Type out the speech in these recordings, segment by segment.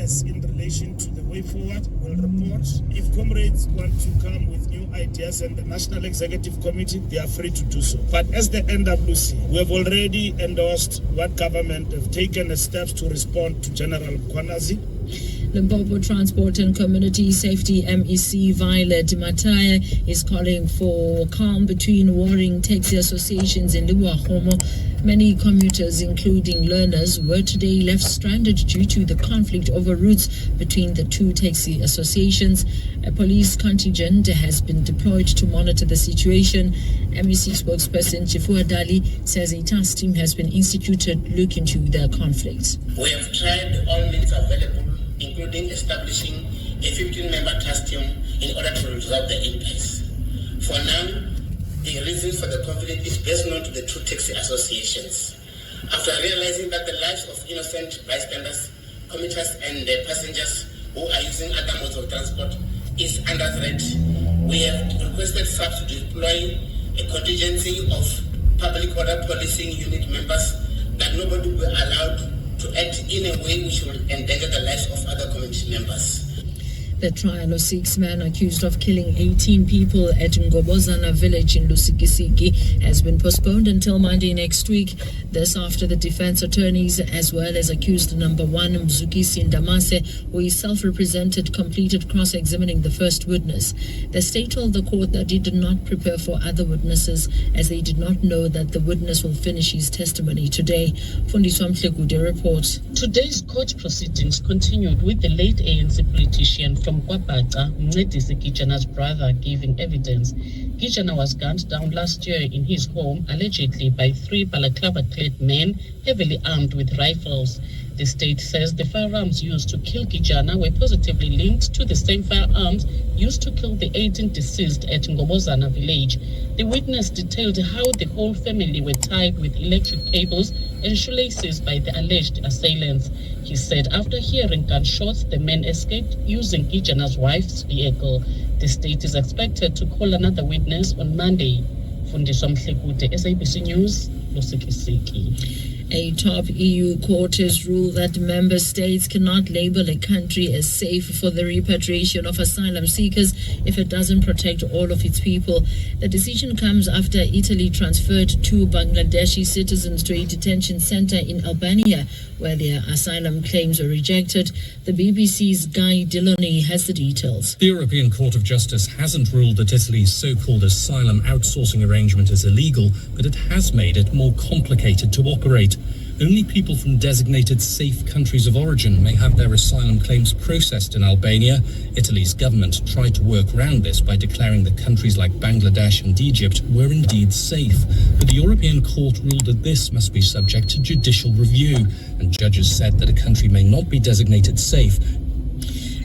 ideas in relation to the way forward, we'll report. If comrades want to come with new ideas and the National Executive Committee, they are free to do so. But as the NWC, we have already endorsed what government have taken as steps to respond to General Kwanazi. Limpopo Transport and Community Safety MEC Violet Mataya is calling for calm between warring taxi associations in Liwahomo. Many commuters, including learners, were today left stranded due to the conflict over routes between the two taxi associations. A police contingent has been deployed to monitor the situation. MEC spokesperson Chifua Dali says a task team has been instituted to look into the conflict. We have tried all means available, including establishing a 15-member task team in order to resolve the impasse. For now, the reason for the conflict is best known to the two taxi associations. After realizing that the lives of innocent bystanders, commuters and passengers who are using other modes of transport is under threat, we have requested SAP to deploy a contingency of public order policing unit members that nobody will be allowed to act in a way which will endanger the lives of other community members. The trial of 6 men accused of killing 18 people at Ngobozana village in Lusikisiki has been postponed until Monday next week. This after the defense attorneys, as well as accused number 1 Mzukisi Ndamase, who is self-represented, completed cross-examining the first witness. The state told the court that it did not prepare for other witnesses as they did not know that the witness will finish his testimony today. Fundiswa Mhlekude reports. Today's court proceedings continued with the late ANC politician from Kwapaca, Lusikisiki brother, giving evidence. Gijana was gunned down last year in his home, allegedly by 3 balaclava-clad men heavily armed with rifles. The state says the firearms used to kill Gijana were positively linked to the same firearms used to kill the 18 deceased at Ngobozana village. The witness detailed how the whole family were tied with electric cables and shoelaces by the alleged assailants. He said after hearing gunshots, the men escaped using Gijana's wife's vehicle. The state is expected to call another witness on Monday. Fundiswa Mhlekude, SABC News, Lusikisiki. A top EU court has ruled that member states cannot label a country as safe for the repatriation of asylum seekers if it doesn't protect all of its people. The decision comes after Italy transferred 2 Bangladeshi citizens to a detention center in Albania, where their asylum claims were rejected. The BBC's Guy Dilloney has the details. The European Court of Justice hasn't ruled that Italy's so-called asylum outsourcing arrangement is illegal, but it has made it more complicated to operate. Only people from designated safe countries of origin may have their asylum claims processed in Albania. Italy's government tried to work around this by declaring that countries like Bangladesh and Egypt were indeed safe. But the European Court ruled that this must be subject to judicial review, and judges said that a country may not be designated safe.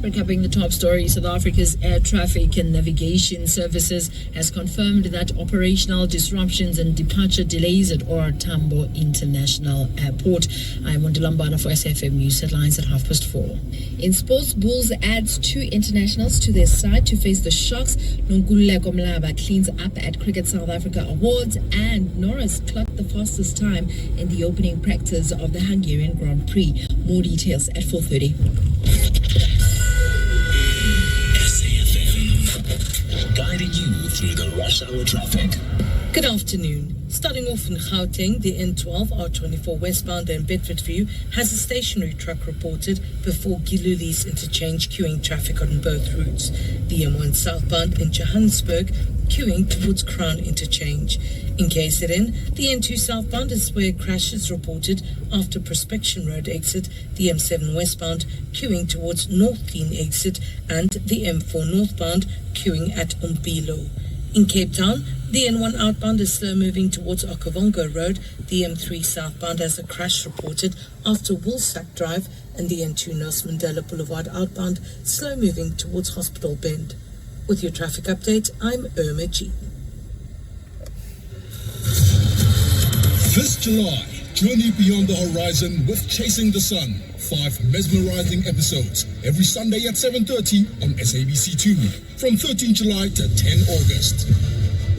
Recapping the top story, South Africa's Air Traffic and Navigation Services has confirmed that operational disruptions and departure delays at OR Tambo International Airport. I'm Mondilambana for SFM News Headlines at 4:30. In sports, Bulls adds 2 internationals to their side to face the Sharks. Nonkululeko Mlaba cleans up at Cricket South Africa Awards, and Norris clocked the fastest time in the opening practice of the Hungarian Grand Prix. More details at 4:30. Guiding you through the rush hour traffic. Good afternoon. Starting off in Gauteng, the N12, R24 westbound and Bedfordview has a stationary truck reported before Giluli's interchange, queuing traffic on both routes. The M1 southbound in Johannesburg, queuing towards Crown interchange. In KZN, the N2 southbound is where crashes reported after Prospection Road exit, the M7 westbound queuing towards North Lean exit, and the M4 northbound queuing at Umpilo. In Cape Town, the N1 outbound is slow moving towards Okavango Road. The M3 southbound has a crash reported after Woolsack Drive, and the N2 Nelson Mandela Boulevard outbound slow moving towards Hospital Bend. With your traffic update, I'm Irma G. This July, journey beyond the horizon with Chasing the Sun. 5 mesmerizing episodes every Sunday at 7:30 on SABC2 from 13 July to 10 August.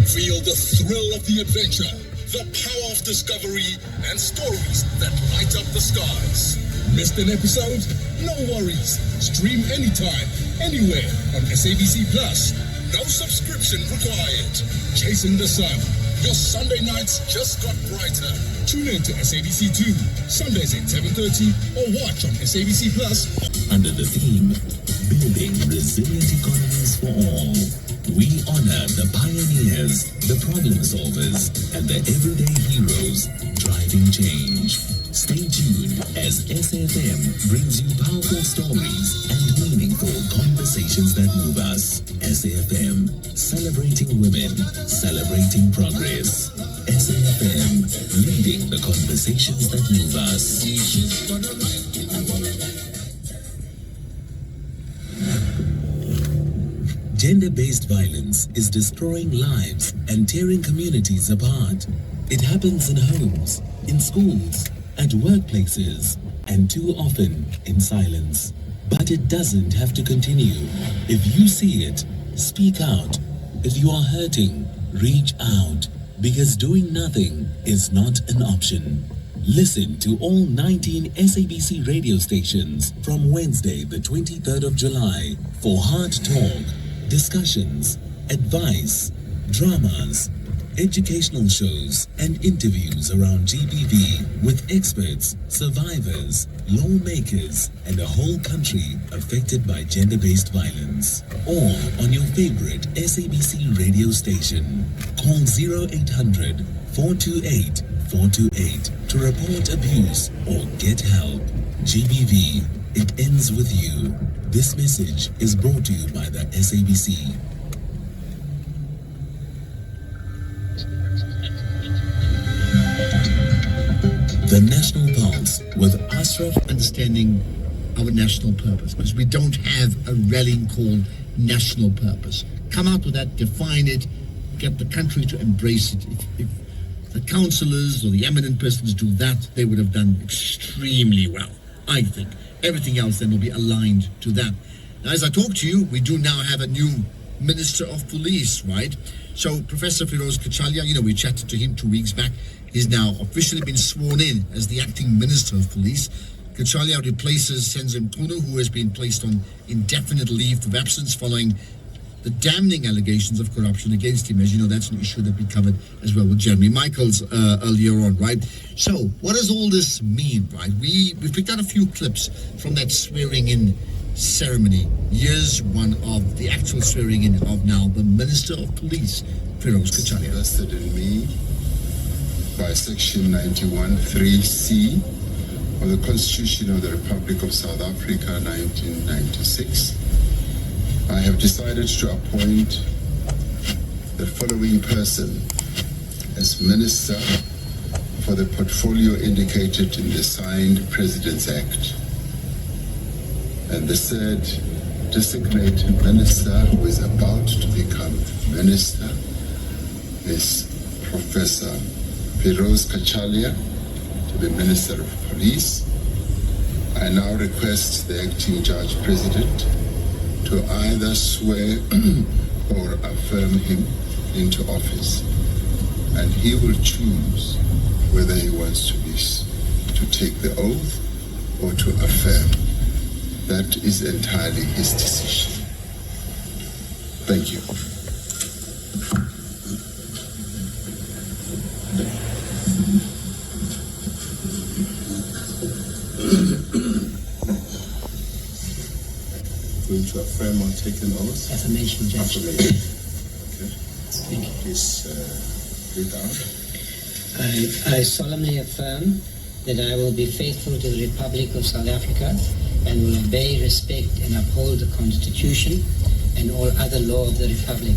Feel the thrill of the adventure, the power of discovery, and stories that light up the skies. Missed an episode? No worries. Stream anytime, anywhere on SABC Plus. No subscription required. Chasing the Sun. Your Sunday nights just got brighter. Tune in to SABC 2, Sundays at 7:30 or watch on SABC Plus. Under the theme, Building Resilient Economies for All, we honor the pioneers, the problem solvers, and the everyday heroes driving change. Stay tuned as SFM brings you powerful stories and meaningful conversations that move us. SAFM, celebrating women, celebrating progress. SAFM, leading the conversations that move us. Gender-based violence is destroying lives and tearing communities apart. It happens in homes, in schools, at workplaces, and too often in silence. But it doesn't have to continue. If you see it, speak out. If you are hurting, reach out, because doing nothing is not an option. Listen to all 19 SABC radio stations from Wednesday, the 23rd of July for Heart Talk, discussions, advice, dramas, educational shows, and interviews around GBV with experts, survivors, lawmakers, and a whole country affected by gender-based violence. All on your favorite SABC radio station. Call 0800 428 428 to report abuse or get help. GBV, it ends with you. This message is brought to you by the SABC. The National Pulse with Ashraf. Understanding our national purpose, because we don't have a rallying call, national purpose. Come out with that, define it, get the country to embrace it. If the councillors or the eminent persons do that, they would have done extremely well, I think. Everything else then will be aligned to that. Now, as I talk to you, we do now have a new Minister of Police, right? So Professor Feroz Kachalia, we chatted to him 2 weeks back. He's now officially been sworn in as the acting Minister of Police. Kachalia replaces Senzo Mkhunu, who has been placed on indefinite leave of absence following the damning allegations of corruption against him. As you know, that's an issue that we covered as well with Jeremy Michaels earlier on, right? So what does all this mean, right? We picked out a few clips from that swearing-in ceremony. Here's one of the actual swearing-in of now the Minister of Police, Feroz Kachalia. Vested in me by Section 91(3)(c) of the Constitution of the Republic of South Africa, 1996. I have decided to appoint the following person as Minister for the portfolio indicated in the signed President's Act. And the said designated minister who is about to become minister is Professor Feroz Kachalia to be Minister of Police. I now request the acting Judge President to either swear or affirm him into office, and he will choose whether he wants to take the oath or to affirm. That is entirely his decision. Thank you. Going to affirm or take an oath? Affirmation, Judge. Affirmation. Okay. Thank you. Please read out. I solemnly affirm that I will be faithful to the Republic of South Africa and will obey, respect, and uphold the Constitution and all other law of the Republic.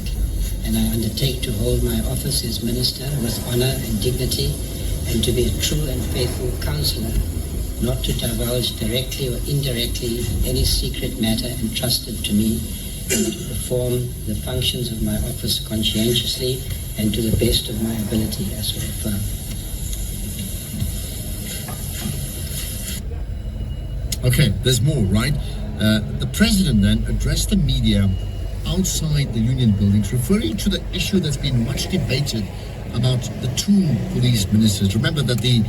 And I undertake to hold my office as Minister with honor and dignity, and to be a true and faithful counsellor, not to divulge directly or indirectly any secret matter entrusted to me, and to perform the functions of my office conscientiously and to the best of my ability, as I affirm. Okay, there's more, right? The President then addressed the media outside the union buildings, referring to the issue that's been much debated about the two police ministers. Remember that the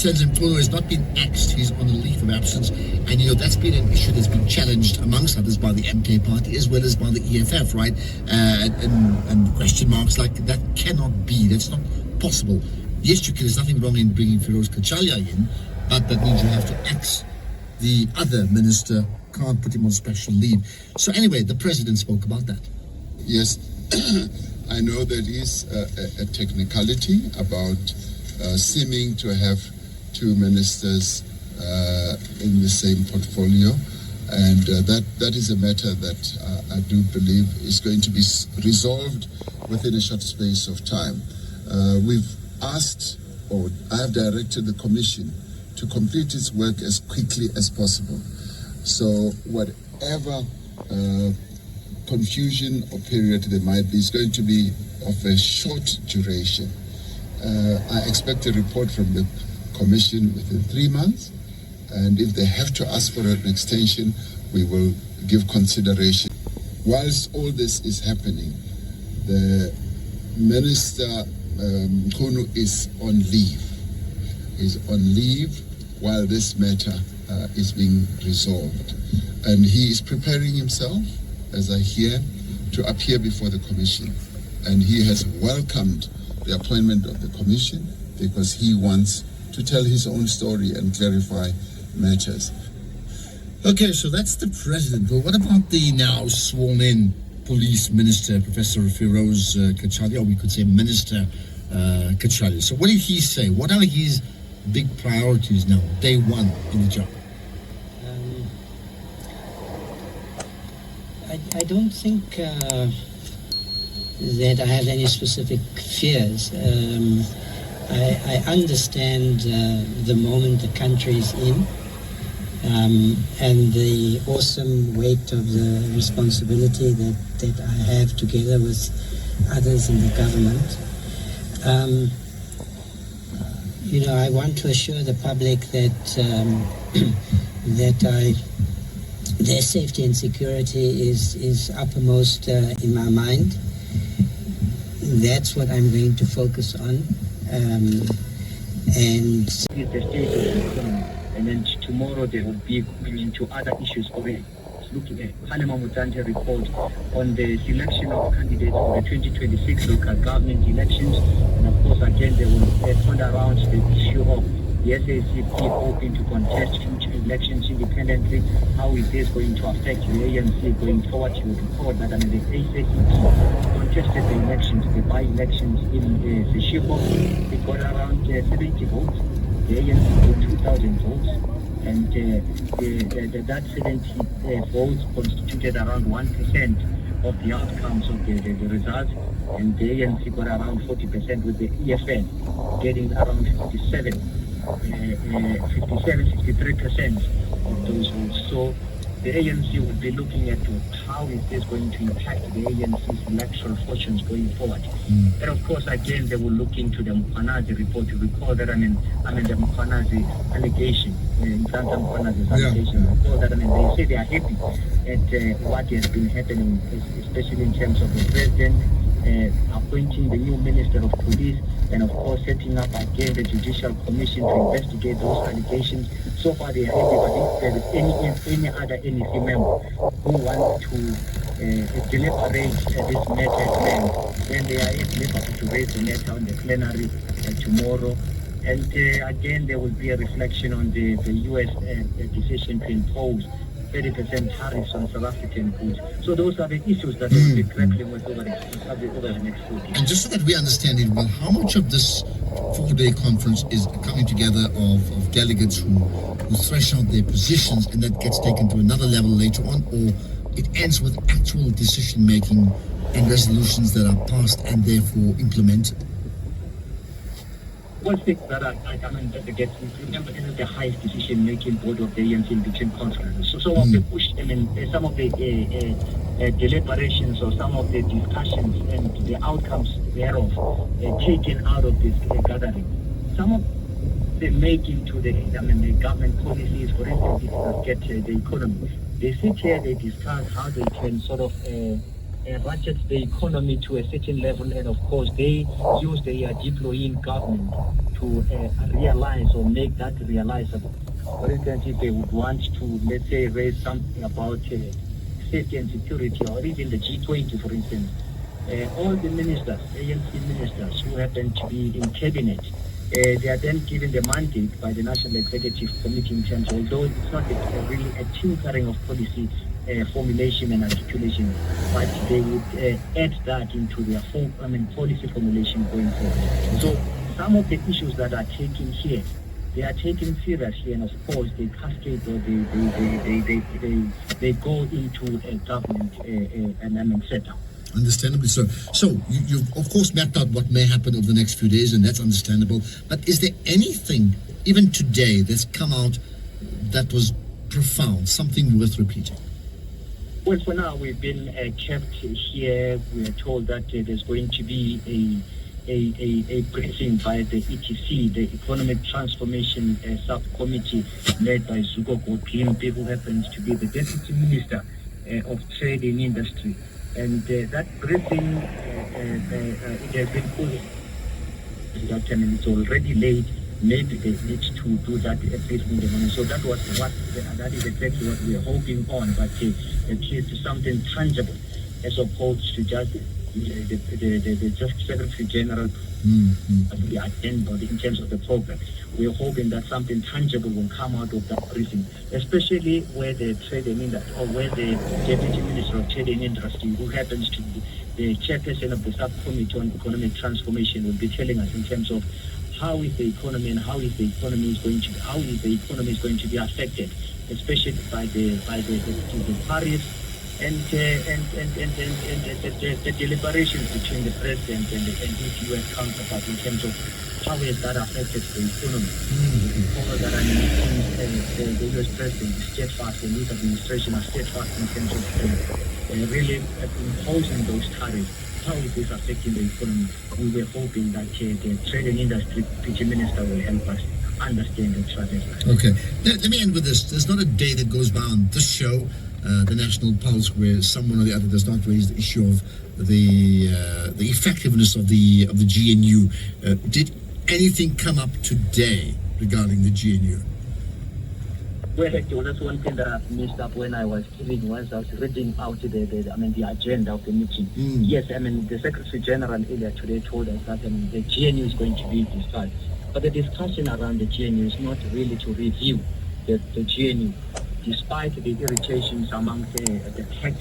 President Mkhunu has not been axed. He's on a leave of absence. And, that's been an issue that's been challenged, amongst others, by the MK party as well as by the EFF, right? And question marks like that cannot be. That's not possible. Yes, there's nothing wrong in bringing Feroz Kachalia in, but that means you have to axe the other minister, can't put him on special leave. So anyway, the president spoke about that. Yes, I know there is a technicality about seeming to have two ministers in the same portfolio, and that is a matter that I do believe is going to be resolved within a short space of time. We've asked, or I have directed the commission to complete its work as quickly as possible. So whatever confusion or period there might be is going to be of a short duration. I expect a report from the Commission within 3 months, and if they have to ask for an extension, we will give consideration. Whilst all this is happening, the Minister Mkhunu is on leave. He's on leave while this matter is being resolved. And he is preparing himself, as I hear, to appear before the Commission. And he has welcomed the appointment of the Commission because he wants to tell his own story and clarify matters. Okay, so that's the president. But what about the now sworn-in police minister, Professor Feroz Kachalia, or we could say Minister Kachalia? So what did he say? What are his big priorities now, day one in the job? I don't think that I have any specific fears. I understand the moment the country is in, and the awesome weight of the responsibility that I have together with others in the government. I want to assure the public that their safety and security is uppermost in my mind. That's what I'm going to focus on. And the state of the economy, and then tomorrow they will be going into other issues already. Looking at Halima Mutante report on the selection of candidates for the 2026 local government elections, and of course again they will turn around the issue of the SACP hoping to contest future elections independently, how it is going to affect the ANC going forward. You will recall that the SACP contested the elections, the by-elections in the Seshego. They got around 70 votes. The ANC got 2,000 votes. And that 70 votes constituted around 1% of the outcomes of the results. And the ANC got around 40%, with the EFN getting around 63% of those votes. So the ANC would be looking at how is this going to impact the ANC's electoral fortunes going forward. And of course, again, they will look into the Mkhwanazi report. You recall that, the Mkhwanazi allegation, allegation. Recall that, they say they are happy at what has been happening, especially in terms of the president appointing the new Minister of Police, and of course setting up again the Judicial Commission to investigate those allegations. So far they are happy, but if there is any other NEC member who wants to deliberate this matter, then they are at liberty to raise the matter on the plenary tomorrow. And again, there will be a reflection on the US decision to impose 30% tariffs on South African goods. So those are the issues that we'll be grappling with over the next 4 days. And just so that we understand it well, how much of this 4-day conference is coming together of delegates who thresh out their positions and that gets taken to another level later on, or it ends with actual decision-making and resolutions that are passed and therefore implemented? One thing that that gets, remember, this is the highest decision-making board of the ANC in between conferences. So some of the push, some of the deliberations or some of the discussions and the outcomes thereof taken out of this gathering. Some of them make into the government policies. For instance, if you get the economy, they sit here, they discuss how they can sort of ratchet the economy to a certain level, and of course they use their deploying government to realize or make that realizable. For instance, if they would want to, let's say, raise something about safety and security, or even the G20, for instance, all the ministers, ANC ministers who happen to be in cabinet, they are then given the mandate by the National Executive Committee in terms, although it's not really a tinkering of policy formulation and articulation, but they would add that into their policy formulation going forward. So some of the issues that are taken here, they are taken seriously, and of course they cascade or they go into a government setup. Understandably so. So you've of course mapped out what may happen over the next few days, and that's understandable. But is there anything, even today, that's come out that was profound, something worth repeating? Well, for now, we've been kept here. We are told that there's going to be a briefing by the ETC, the Economic Transformation Subcommittee, led by Zuko Gimpe, who happens to be the Deputy Minister of Trade and Industry. And that briefing, it has been called. It's already late. Maybe they need to do that at least in the morning. So that is exactly what we are hoping on, but at least something tangible, as opposed to just the Secretary General the agenda in terms of the program. We are hoping that something tangible will come out of that briefing, especially where the trade and industry, or where the Deputy Minister of Trade and Industry, who happens to be the chairperson of the subcommittee on economic transformation, will be telling us in terms of how is the economy and how is the economy is going to be affected, especially by the tariffs and the deliberations between the president and his U.S. counterpart in terms of how has that affected the economy. All that I mean, the U.S. president is steadfast and his administration are steadfast in terms of really imposing those tariffs. How is this affecting the economy? We were hoping that the Trade and Industry PG Minister will help us understand and strategize. Okay. Let me end with this. There's not a day that goes by on this show, the National Pulse, where someone or the other does not raise the issue of the effectiveness of the GNU. Did anything come up today regarding the GNU? Well, actually, that's one thing that I've missed up when I was reading out the agenda of the meeting. Yes, the Secretary General earlier today told us that the GNU is going to be discussed. But the discussion around the GNU is not really to review the GNU, despite the irritations among the tech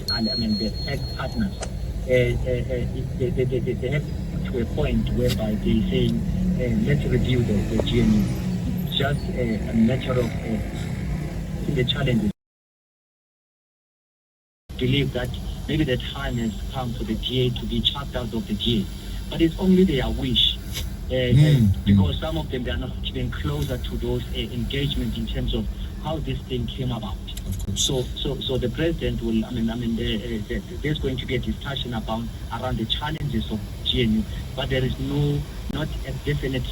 partners. They have to a point whereby they're saying, let's review the GNU. It's just a matter of the challenges. Believe that maybe the time has come for the GA to be chucked out of the GA, but it's only their wish, because some of them, they are not even closer to those engagements in terms of how this thing came about. So the president will, there's going to be a discussion around the challenges of GNU, but there is not a definite,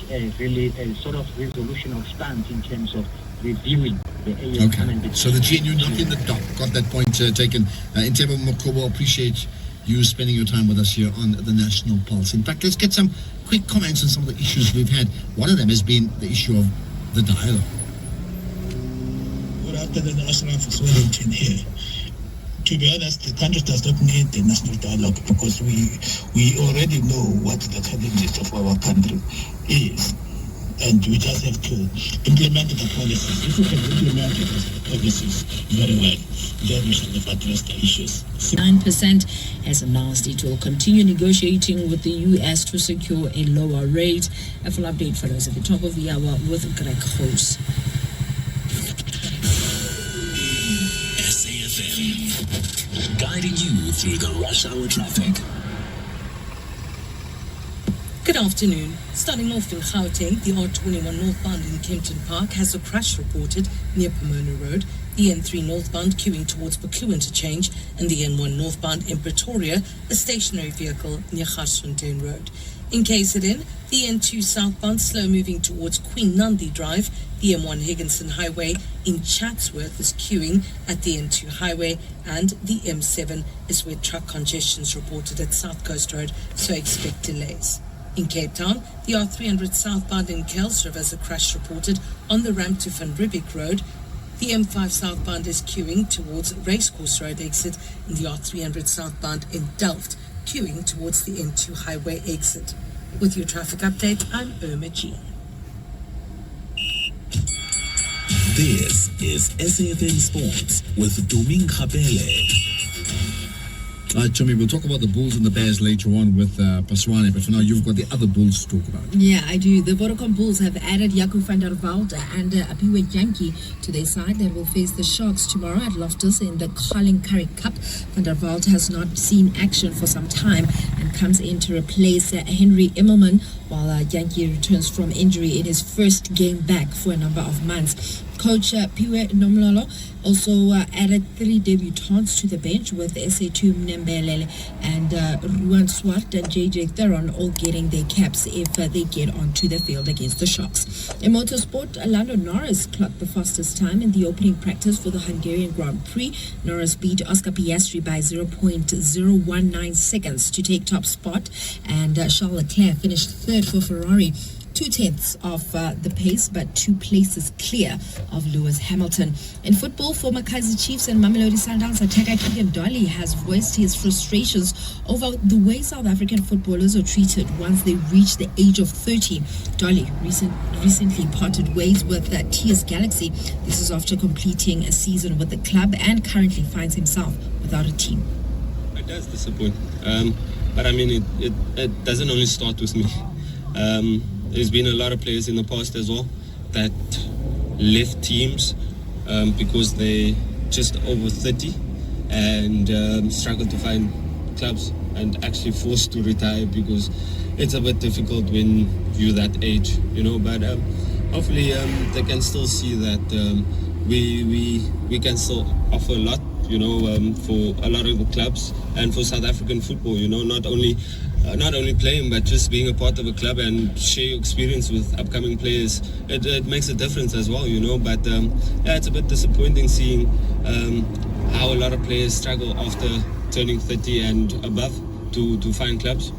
sort of resolution or stance in terms of reviewing the ANC. Okay. So the GNU not in the dock. Got that point taken. Ntebo Mokobo, appreciate you spending your time with us here on the National Pulse. In fact, let's get some quick comments on some of the issues we've had. One of them has been the issue of the dialogue. Well, after the national Wellington here, to be honest, the country does not need the national dialogue, because we already know what the challenges of our country is. And we just have to implement the policies. If we can implement the policies very well, then we should have addressed the issues. 9% has announced it will continue negotiating with the U.S. to secure a lower rate. A full update follows at the top of the hour with Greg Hoos. SAFM, guiding you through the rush hour traffic. Good afternoon. Starting off in Gauteng, the R21 northbound in Kempton Park has a crash reported near Pomona Road. The N3 northbound queuing towards Buccleuch interchange, and the N1 northbound in Pretoria, a stationary vehicle near Garsfontein Road. In KZN, the N2 southbound slow moving towards Queen Nandi Drive. The M1 Higginson Highway in Chatsworth is queuing at the N2 highway, and the M7 is where truck congestion is reported at South Coast Road, so expect delays. In Cape Town, the R300 southbound in Kuilsrivier has a crash reported on the ramp to Van Riebeeck Road. The M5 southbound is queuing towards Racecourse Road exit, and the R300 southbound in Delft queuing towards the N2 highway exit. With your traffic update, I'm Irma G. This is SAFM Sports with Doming Kapele. All right, Tommy, we'll talk about the Bulls and the Bears later on with Paswane, but for now, you've got the other Bulls to talk about. Yeah, I do. The Vodacom Bulls have added Jaco van der Walt and Apiwe Yankee to their side that will face the Sharks tomorrow at Loftus in the Colin Currie Cup. Van der Walt has not seen action for some time and comes in to replace Henry Immelman, while Yankee returns from injury in his first game back for a number of months. Coach Piwe Nomlolo also added 3 debutants to the bench, with SA2 Mnembelele and Ruan Swart and JJ Theron all getting their caps if they get onto the field against the Sharks. In motorsport, Lando Norris clocked the fastest time in the opening practice for the Hungarian Grand Prix. Norris beat Oscar Piastri by 0.019 seconds to take top spot, and Charles Leclerc finished third for Ferrari. 2/10 of the pace, but 2 places clear of Lewis Hamilton. In football, former Kaizer Chiefs and Mamelodi Sundowns attacker Keegan Dolly has voiced his frustrations over the way South African footballers are treated once they reach the age of 30. Dolly recently parted ways with TS Galaxy. This is after completing a season with the club and currently finds himself without a team. It does disappoint, but I mean, it doesn't only start with me. There's been a lot of players in the past as well that left teams because they just over 30 and struggle to find clubs and actually forced to retire because it's a bit difficult when you're that age, you know. But hopefully they can still see that we can still offer a lot, you know, for a lot of the clubs and for South African football, you know, not only playing, but just being a part of a club and share your experience with upcoming players. It makes a difference as well, you know. But yeah, it's a bit disappointing seeing how a lot of players struggle after turning 30 and above to find clubs.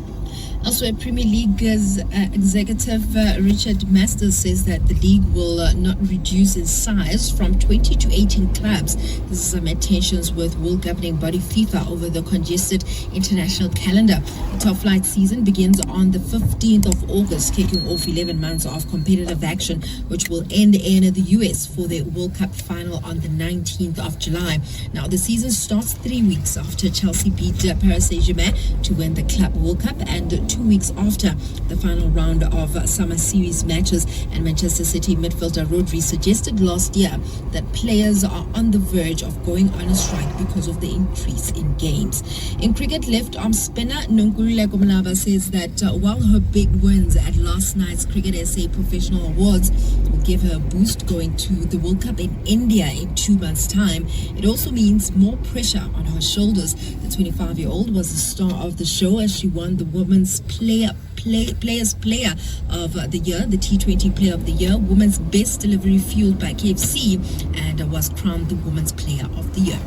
Also, Premier League's executive Richard Masters says that the league will not reduce its size from 20 to 18 clubs. This is amid tensions with world governing body FIFA over the congested international calendar. The top flight season begins on the 15th of August, kicking off 11 months of competitive action, which will end in the US for the World Cup final on the 19th of July. Now, the season starts 3 weeks after Chelsea beat Paris Saint-Germain to win the Club World Cup, and 2 weeks after the final round of summer series matches. And Manchester City midfielder Rodri suggested last year that players are on the verge of going on a strike because of the increase in games. In cricket, left arm spinner Nonkululeko Mlaba says that while her big wins at last night's Cricket SA Professional Awards will give her a boost going to the World Cup in India in 2 months' time, it also means more pressure on her shoulders. The 25-year-old was the star of the show as she won the Women's Players Player of the Year, the T20 Player of the Year, Women's Best Delivery fueled by KFC, and was crowned the Women's Player of the Year.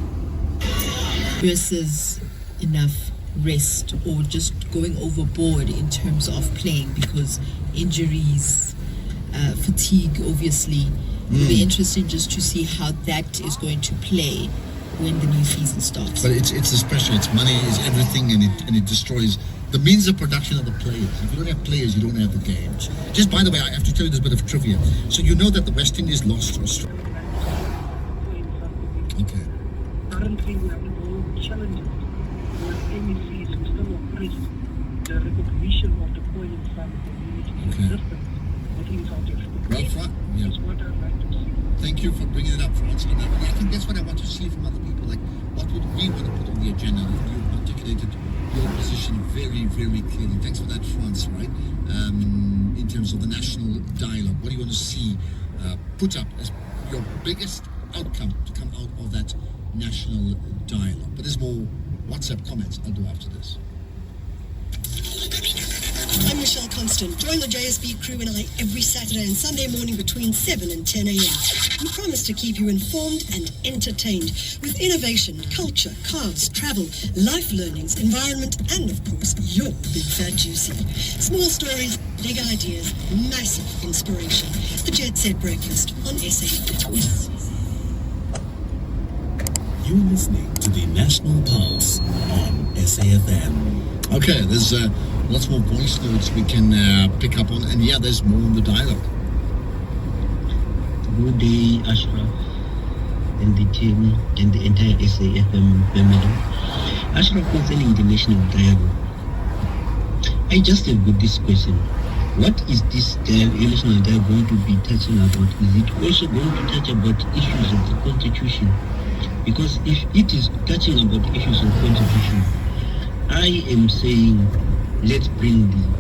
Versus enough rest or just going overboard in terms of playing because injuries, fatigue, obviously. It'll be interesting just to see how that is going to play when the new season starts. But it's this pressure, it's money, it's everything, and it destroys the means of production of the players. If you don't have players, you don't have the game. Just by the way, I have to tell you this bit of trivia. So you know that the West Indies lost to Australia. Okay. Currently, we have no challenges. Where MECs who still oppress the recognition of the Korean family community's existence within South Africa. Well, yeah. That's what I'd like to see. Thank you for bringing it up, France. And I think that's what I want to see from other people. Like, what would we want to put on the agenda? You've articulated your position very, very clearly. Thanks for that, France, right? In terms of the national dialogue, what do you want to see put up as your biggest outcome to come out of that national dialogue? But there's more WhatsApp comments I'll do after this. I'm Michelle Constant. Join the JSB crew and I every Saturday and Sunday morning between 7 and 10 a.m. We promise to keep you informed and entertained with innovation, culture, cars, travel, life learnings, environment, and of course, your big fat juicy. Small stories, big ideas, massive inspiration. The Jet Set Breakfast on SAFM. You're listening to the National Pulse on SAFM. Okay, there's lots more voice notes we can pick up on, and yeah, there's more in the dialogue. Good day, Ashraf, and the team, and the entire SAFM family. Ashraf, concerning the national dialogue, I just have got this question. What is this national dialogue going to be touching about? Is it also going to touch about issues of the Constitution? Because if it is touching about issues of Constitution, I am saying let's bring the